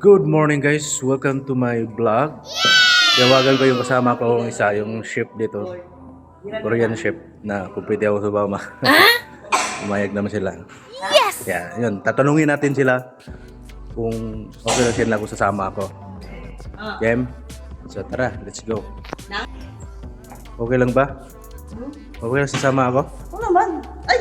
Good morning guys, welcome to my vlog. Tawagan ko yung kasama ko isa, yung chef dito. Korean chef na kung pwede ako sumama. Umayag naman sila. Yes! Yeah, yun, tatanungin natin sila kung okay na sila kung sasama ako. Game? So tara, let's go. Okay lang ba? Okay lang sasama ako? Oo naman. Ay!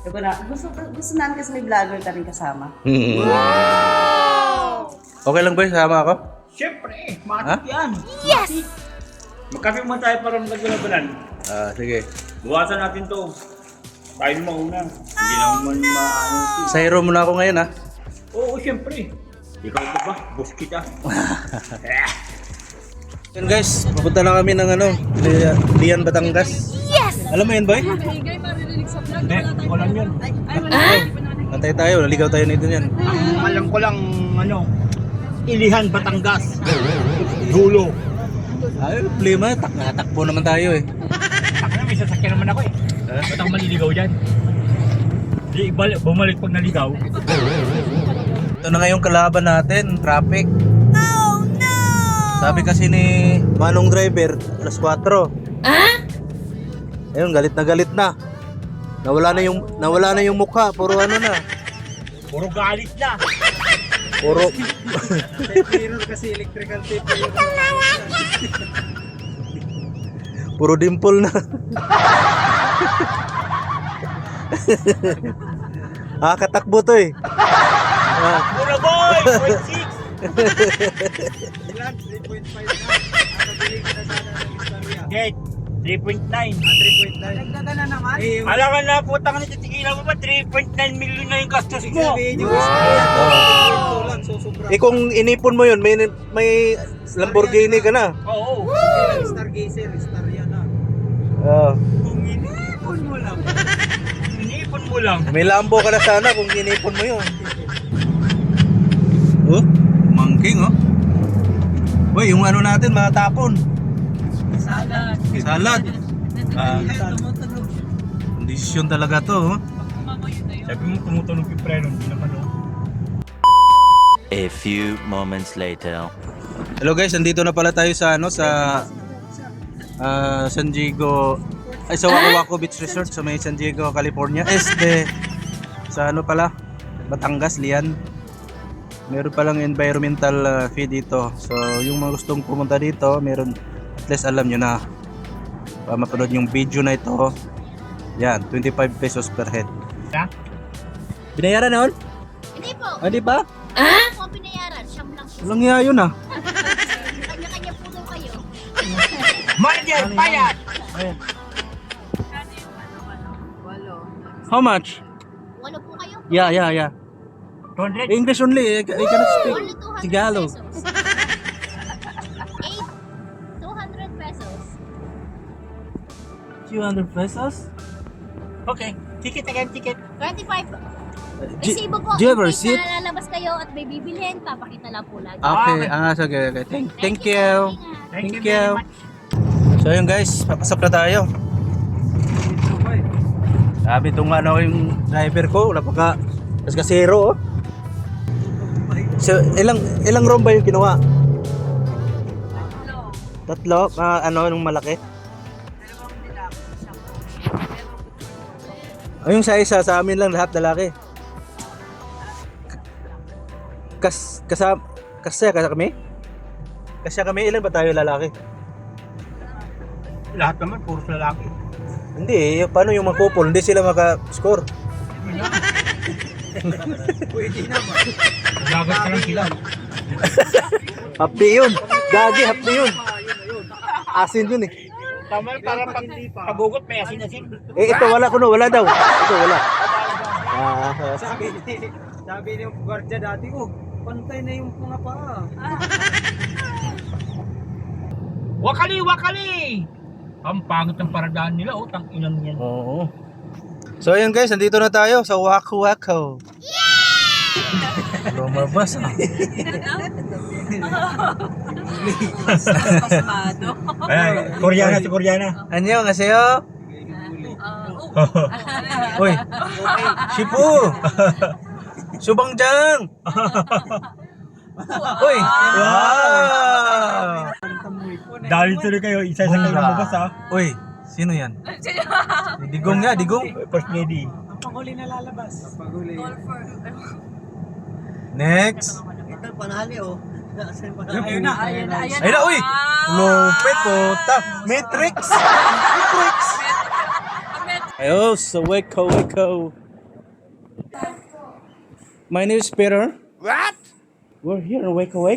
Diba na, gusto namin kasi may vlogger ka rin kasama. Okay lang ba yung sasama ako? Siyempre, matik yan. Yes! Magkape mo tayo para maglabanan. Sige. Buwasan natin to. Tayo na mauna. Hindi naman maano. Sa hero muna ako ngayon ha. Oo, siyempre. Ikaw ba ba? Boss kita. Yun guys, pupunta na kami ng Lian, Batangas. Yes! Alam mo yun boy? Hindi, walang yun. Antay tayo, naligaw tayo nito yan. Ang alam ko lang, Ilihan, Batangas. Dulo. Ay, problema, takbo naman tayo eh. Takna, may sasakyan naman ako eh. Ba't ako maliligaw dyan? Di, bumalik pag naligaw. Ito na ngayong kalaban natin, traffic. Oh no! Sabi kasi ni Manong driver, alas 4. Ayun, galit na. Nawala na yung mukha, puro ano na. Puro galit na. Puro kasi electrical tape. puro dimple na. Katakbo to eh. Puro boy! 0.6! Ilan? 3.5 na. Nabili ko na sana ng istorya. Gate, 3.9. 3.9. Nagdada na naman. Eh, yung Alangan na putang na titigilan mo ba? 3.9 million na yung gastos mo. sabihin yung istorya. Ito lang, so sobra. Kung inipon mo yun, may Lamborghini ka na. Oo. Stargazer, istorya na. Kung inipon mo lang. Inipon mo lang. May Lambo ka na sana kung inipon mo yun. Oh, mangking oh. Uy, yung ano natin, matapon. Salad. Salad. Tumutunog. Kondisyon talaga to. Oh. Sabi mo tumutunog yung preno, hindi naman oh. A few moments later. Hello guys, nandito na pala tayo sa San Diego, sa Waco Waco Beach Resort sa may San Diego, California. Sa Batangas, Lian. Meron palang environmental fee dito. So, yung mga gustong pumunta dito, meron, at least alam nyo na, mapanood yung video na ito. Yan, 25 pesos per head. Ha? Binayaran na yun? Hindi po. Di ba? Ano po ang binayaran? Siyam lang po. Walang iya yun ah. Kanya-kanya po daw kayo. Manager, payat! How much? Walo po kayo? Yeah. 200? English only. I cannot speak Only 200 Tagalog. pesos. 200 pesos. 200 pesos? Okay. Ticket again, ticket. 25. Resibo po. do you have a In case receipt? na lalabas kayo at may bibilhin, papakita lang po lagi. Okay, Okay. sige. Thank you. Ingat. Thank you. So yun guys, papasok na tayo. Sabi itong yung driver ko, wala pa ka kasero oh. So ilang room ba yung kinuha? Tatlo? Nung malaki? Yung sa isa, sa amin lang lahat lalaki. Kasya kami? Kasya kami, ilan ba tayo lalaki? Lahat naman, puro lalaki. Hindi, paano yung mga couple? Hindi sila maka-score. Pwede naman. Gagat ka lang sila. Hapdi yun. Gagi, hapdi yun. Asin yun eh. Tama, para pag-ugot may asin-asin. Ito wala wala daw. Ito wala. Sabi ni yung gwardiya dati, pantay na yung mga paa. Wakali! Ang pangit ng paradaan nila, tang inan yan. Oo. So ayun guys, nandito na tayo sa Waco Waco. Yeah! Lumabas ah. Ay, Koreana si Koreana. Annyeonghaseyo. Uy. Shipu. Subangjang. Uy! Wow! Dahil tuloy kayo, isa-isa kayo lumabas ha. Uy, sino yan? Digong nga, digong. First lady. Next. Ito, panali oh. Ayun na, uy! Lupit po. Matrix! Matrix! Ayo, so Waco. My name is Peter. What? We're here in Waco.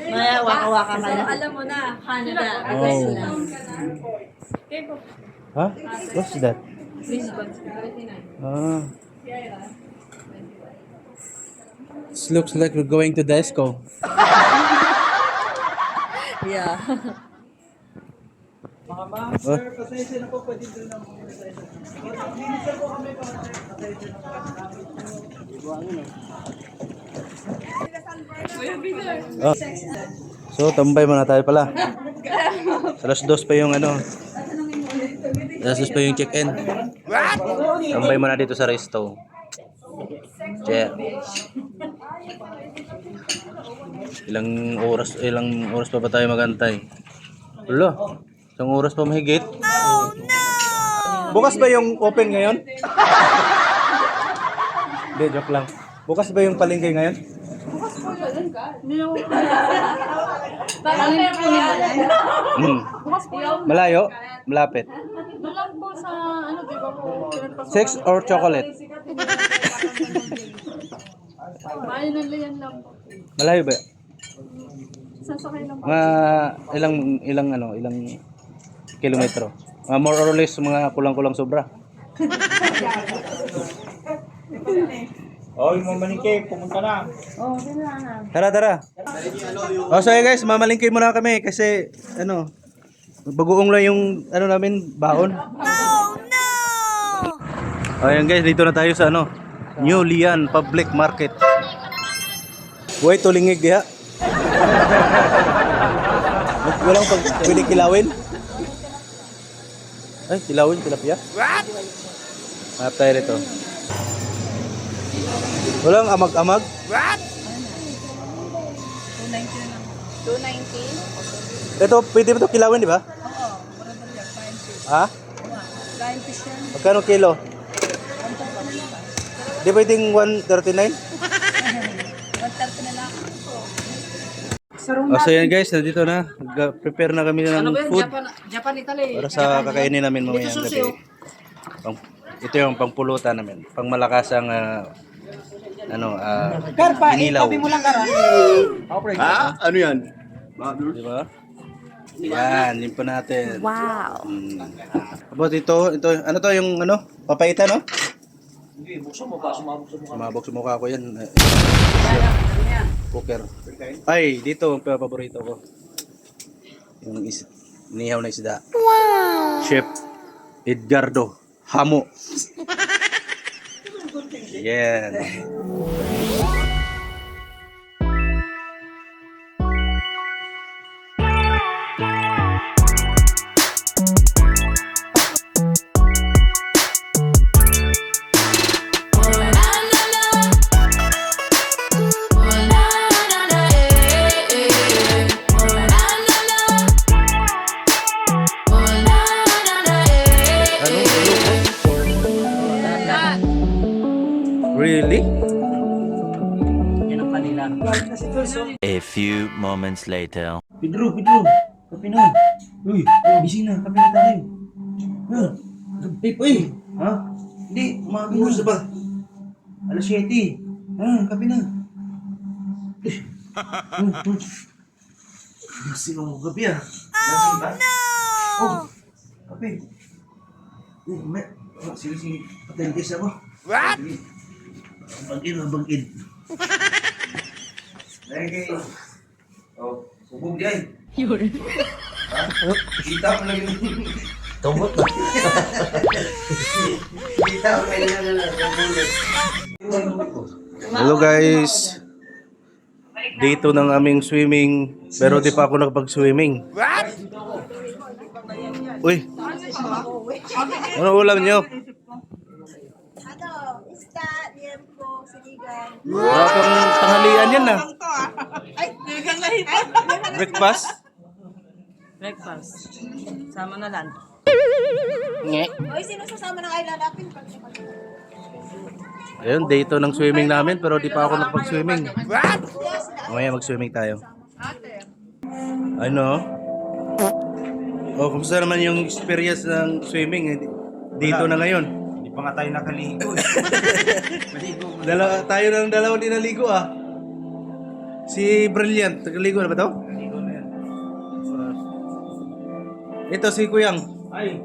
Maya, waka-waka ka na. Alam mo na, Canada. Oh. Huh? What's that? Ah. This looks like we're going to Desco. Yeah. What? Pasensya na po, pwede doon lang po. Minsan po kami pasensya na Oh. So, tambay muna tayo pala. Alas 2 pa yung ano. Alas 2 pa yung check-in. Tambay muna dito sa resto. Yeah. Ilang oras pa ba tayo magantay? Wala. Isang oras pa mahigit. Oh no! Bukas ba yung open ngayon? Hindi, joke lang. Bukas ba yung palengke ngayon? Malayo? Malapit? Sex or chocolate? Malayo ba? Mga ilang kilometro? More or less mga kulang-kulang sobra. Oh, yung mga manike, pumunta na. Tara. Oh, so guys, mamalingkay muna kami kasi bagoong lang yung namin baon. Oh, ayan guys, dito na tayo sa New Lian Public Market. Buhay tulingig diha. Walang pwede kilawin. Ay, kilawin, tilapia. What? Hanap tayo rito. Walang amag-amag. What? 290. Ito, pwede ba ito kilawin, di ba? Oo. Ha? Magkano kilo? Di pwedeng 139? 130 na lang. So yan guys, nandito na. Prepare na kami ng food. Japan, Italy. Para sa kakainin namin mamayang gabi. Ito yung pangpulutan namin. Pangmalakasang inilaw. Ha? Ano yan? Di ba? Yan, limpo natin. Wow. About ito, ano to yung papaita, no? Hindi, buksan mo pa, Sumabog sa mukha ko yan. Cooker. Ay, dito ang paborito ko. Yung inihaw na isda. Wow! Chef Edgardo Hamo. Yan. Really? Yan ang kanila. A few moments later. Pedro, kape na. Uy, gising na, kape na tayo. Ha? Gabi pa eh. Ha? Hindi, umaga na ba? Alas 7. Ha, kape na. Gising ako gabi ah. Lasing ba? Oh, kape. Sige, patengkis ako. What? Bagid. Lagi. Oh, subog di ay. Kita mo lagi. Tumot. Kita mo lagi. Hello guys. Dito ng aming swimming, pero di pa ako nakapag-swimming. What? Uy. Ano ulam nyo? Isda, liempo, sinigang. Wala pang tanghalian yan na. Breakfast? Breakfast. Sama na lang. Oy, sino sasama na kayo lalapin? Ayun, day ito ng swimming namin pero di pa ako nakapag-swimming. Mamaya mag-swimming tayo. Ano? Oh, kumusta naman yung experience ng swimming dito na ngayon? Hindi pa nga tayo nakaligo. Tayo ng dalawa din naligo ah. Si Brilliant, nagaligo na ba to? Naligo na yan. Ito si Kuyang. Ay,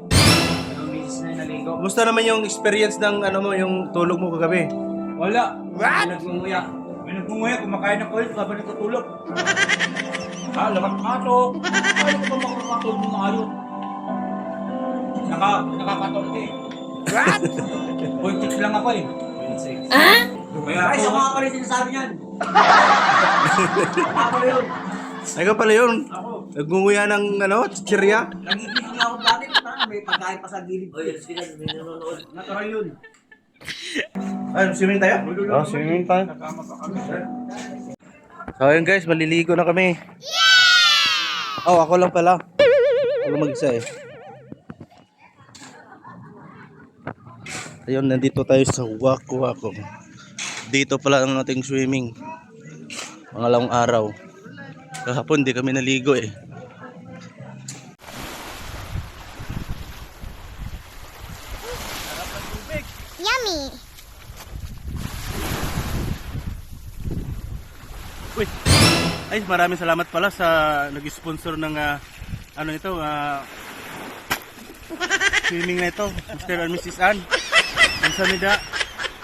minutes na yung naligo. Kumusta naman yung experience ng ano mo, yung tulog mo kagabi? Wala. What? May nagmunguya, kumakain ng oil, habang natutulog. Lamat ka to. Ayaw ko ba makakatulog ng ayos? Nakakatulog eh. What? 0.6 lang ako eh. Kaya Ay, ako, sa mga pala sinasabi niyan. Ay ka pala yun. Nagunguya ng ano, chichirya. Nagigising ako dati. May pagkain pa sa gilid. Oy, may nanonood. natural yun. Ay, swimming tayo? Oh, swimming tayo. So ayun guys, maliligo na kami. Oh, ako lang pala. Ako mag-isa eh. Ayun, nandito tayo sa Waku Waku. Dito pala ang ating swimming. Pangalawang araw. Kahapon di kami naligo eh. Yummy! Uy. Ay, maraming salamat pala sa nag-sponsor ng ano ito, swimming na ito, Mr. and Mrs. Ann. Kamsahamnida.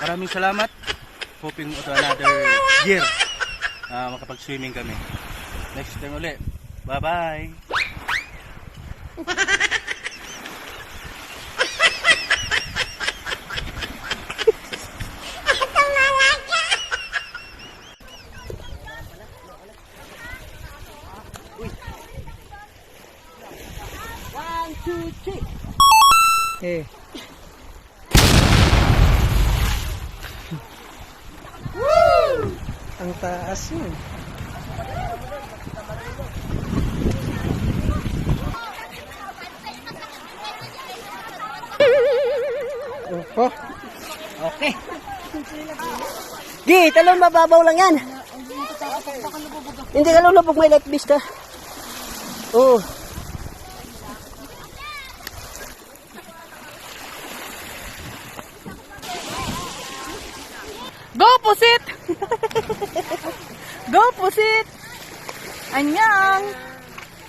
Maraming salamat. Hoping to another year makapag-swimming kami. Next time ulit. Bye-bye. Eh. Ang taas yun. Opo. Okay. Gi, talon mababaw lang yan. Hindi ka lulubog, may life vest ka. Oo. Go pusit! Go pusit! Anyang!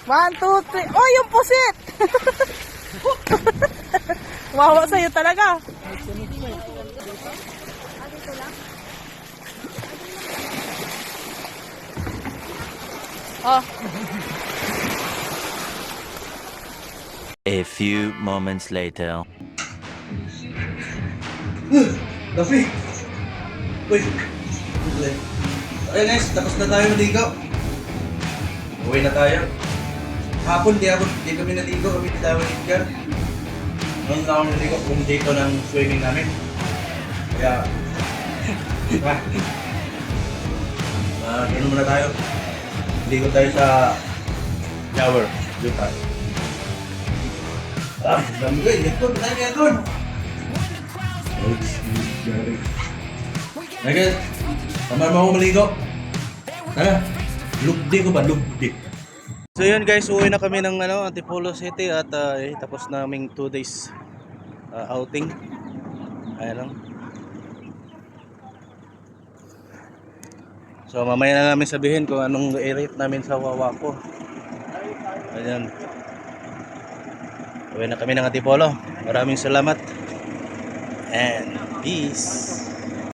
1, 2, 3. Oh, yung pusit! Wawa sa'yo talaga. Oh, A few moments later. Coffee! Uy! Okay guys, tapos na tayo maligo. Uwi na tayo. Hapon di kami naligo, kami ni Dawan Edgar. Noon na ako naligo kung dito ng swimming namin. Kaya, ganun muna tayo. Ligo tayo sa shower. Doon tayo. Dami ko, yakon, tayo yakon! Okay, tama mo ako maligo. Tara, lugdi ko ba? Lugdi. So yun guys, uwi na kami ng Antipolo City at tapos naming 2 days outing. Ayan lang. So mamaya na namin sabihin kung anong i-rate namin sa Wawaco. Ayan. Uwi na kami ng Antipolo. Maraming salamat. And peace.